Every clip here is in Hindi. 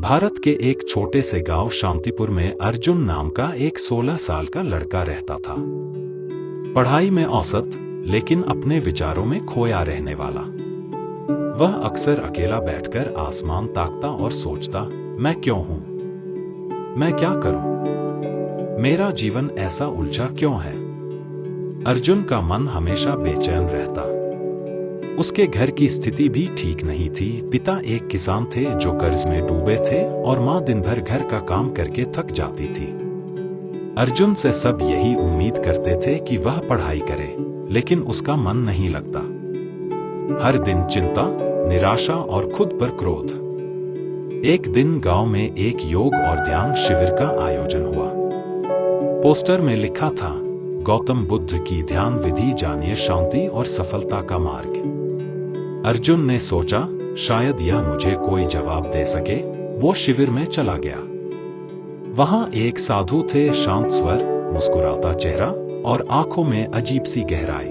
भारत के एक छोटे से गांव शांतिपुर में अर्जुन नाम का एक 16 साल का लड़का रहता था। पढ़ाई में औसत, लेकिन अपने विचारों में खोया रहने वाला। वह अक्सर अकेला बैठकर आसमान ताकता और सोचता, मैं क्यों हूं? मैं क्या करूं? मेरा जीवन ऐसा उलझा क्यों है? अर्जुन का मन हमेशा बेचैन रहता। उसके घर की स्थिति भी ठीक नहीं थी। पिता एक किसान थे जो कर्ज में डूबे थे और मां दिन भर घर का काम करके थक जाती थी। अर्जुन से सब यही उम्मीद करते थे कि वह पढ़ाई करे, लेकिन उसका मन नहीं लगता। हर दिन चिंता, निराशा और खुद पर क्रोध। एक दिन गांव में एक योग और ध्यान शिविर का आयोजन हुआ। पोस्टर में लिखा था, गौतम बुद्ध की ध्यान विधि, जानिए शांति और सफलता का मार्ग। अर्जुन ने सोचा, शायद यह मुझे कोई जवाब दे सके। वो शिविर में चला गया। वहां एक साधु थे, शांत स्वर, मुस्कुराता चेहरा और आंखों में अजीब सी गहराई।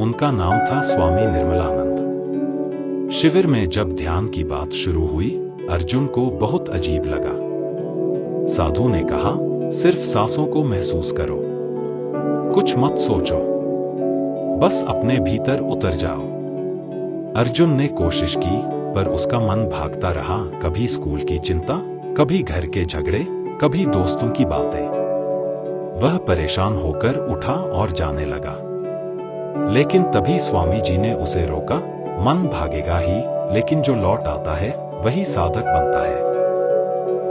उनका नाम था स्वामी निर्मलानंद। शिविर में जब ध्यान की बात शुरू हुई, अर्जुन को बहुत अजीब लगा। साधु ने कहा, सिर्फ सांसों को महसूस करो, कुछ मत सोचो, बस अपने भीतर उतर जाओ। अर्जुन ने कोशिश की, पर उसका मन भागता रहा। कभी स्कूल की चिंता, कभी घर के झगड़े, कभी दोस्तों की बातें। वह परेशान होकर उठा और जाने लगा। लेकिन तभी स्वामी जी ने उसे रोका। मन भागेगा ही, लेकिन जो लौट आता है वही साधक बनता है।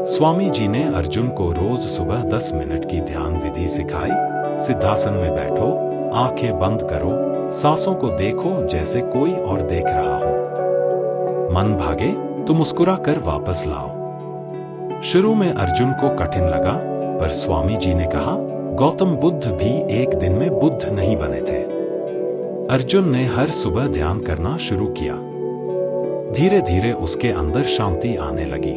स्वामी जी ने अर्जुन को रोज सुबह 10 मिनट की ध्यान विधि सिखाई। सिद्धासन में बैठो, आंखें बंद करो, सांसों को देखो जैसे कोई और देख रहा हो। मन भागे तो मुस्कुरा कर वापस लाओ। शुरू में अर्जुन को कठिन लगा, पर स्वामी जी ने कहा, गौतम बुद्ध भी एक दिन में बुद्ध नहीं बने थे। अर्जुन ने हर सुबह ध्यान करना शुरू किया। धीरे धीरे उसके अंदर शांति आने लगी।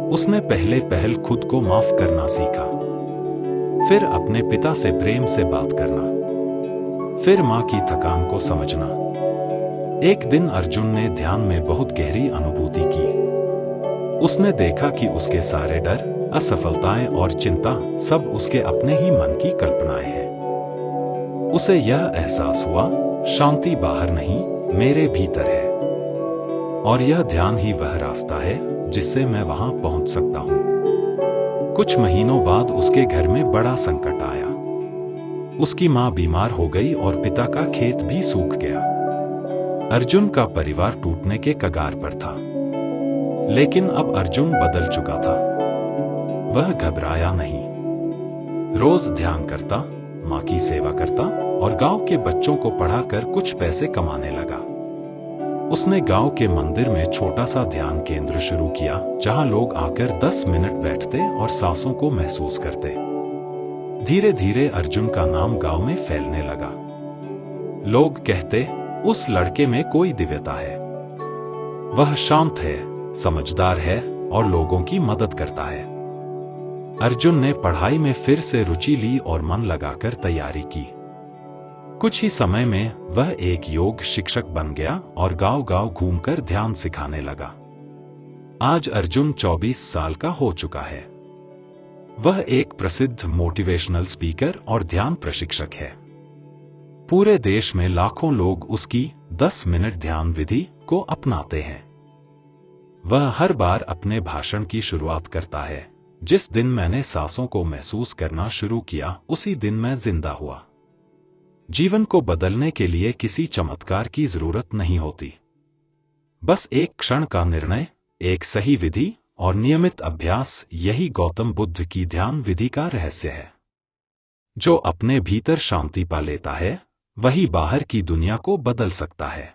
उसने पहल खुद को माफ करना सीखा, फिर अपने पिता से प्रेम से बात करना, फिर मां की थकान को समझना। एक दिन अर्जुन ने ध्यान में बहुत गहरी अनुभूति की। उसने देखा कि उसके सारे डर, असफलताएं और चिंता सब उसके अपने ही मन की कल्पनाएं हैं। उसे यह एहसास हुआ, शांति बाहर नहीं, मेरे भीतर है। और यह ध्यान ही वह रास्ता है जिससे मैं वहां पहुंच सकता हूं। कुछ महीनों बाद उसके घर में बड़ा संकट आया। उसकी मां बीमार हो गई और पिता का खेत भी सूख गया। अर्जुन का परिवार टूटने के कगार पर था। लेकिन अब अर्जुन बदल चुका था। वह घबराया नहीं। रोज ध्यान करता, मां की सेवा करता और गांव के बच्चों को पढ़ाकर कुछ पैसे कमाने लगा। उसने गांव के मंदिर में छोटा सा ध्यान केंद्र शुरू किया, जहां लोग आकर 10 मिनट बैठते और सांसों को महसूस करते। धीरे धीरे अर्जुन का नाम गांव में फैलने लगा। लोग कहते, उस लड़के में कोई दिव्यता है। वह शांत है, समझदार है और लोगों की मदद करता है। अर्जुन ने पढ़ाई में फिर से रुचि ली और मन लगाकर तैयारी की। कुछ ही समय में वह एक योग शिक्षक बन गया और गांव-गांव घूमकर ध्यान सिखाने लगा। आज अर्जुन 24 साल का हो चुका है। वह एक प्रसिद्ध मोटिवेशनल स्पीकर और ध्यान प्रशिक्षक है। पूरे देश में लाखों लोग उसकी 10 मिनट ध्यान विधि को अपनाते हैं। वह हर बार अपने भाषण की शुरुआत करता है, जिस दिन मैंने सांसों को महसूस करना शुरू किया, उसी दिन मैं जिंदा हुआ। जीवन को बदलने के लिए किसी चमत्कार की जरूरत नहीं होती। बस एक क्षण का निर्णय, एक सही विधि और नियमित अभ्यास, यही गौतम बुद्ध की ध्यान विधि का रहस्य है। जो अपने भीतर शांति पा लेता है, वही बाहर की दुनिया को बदल सकता है।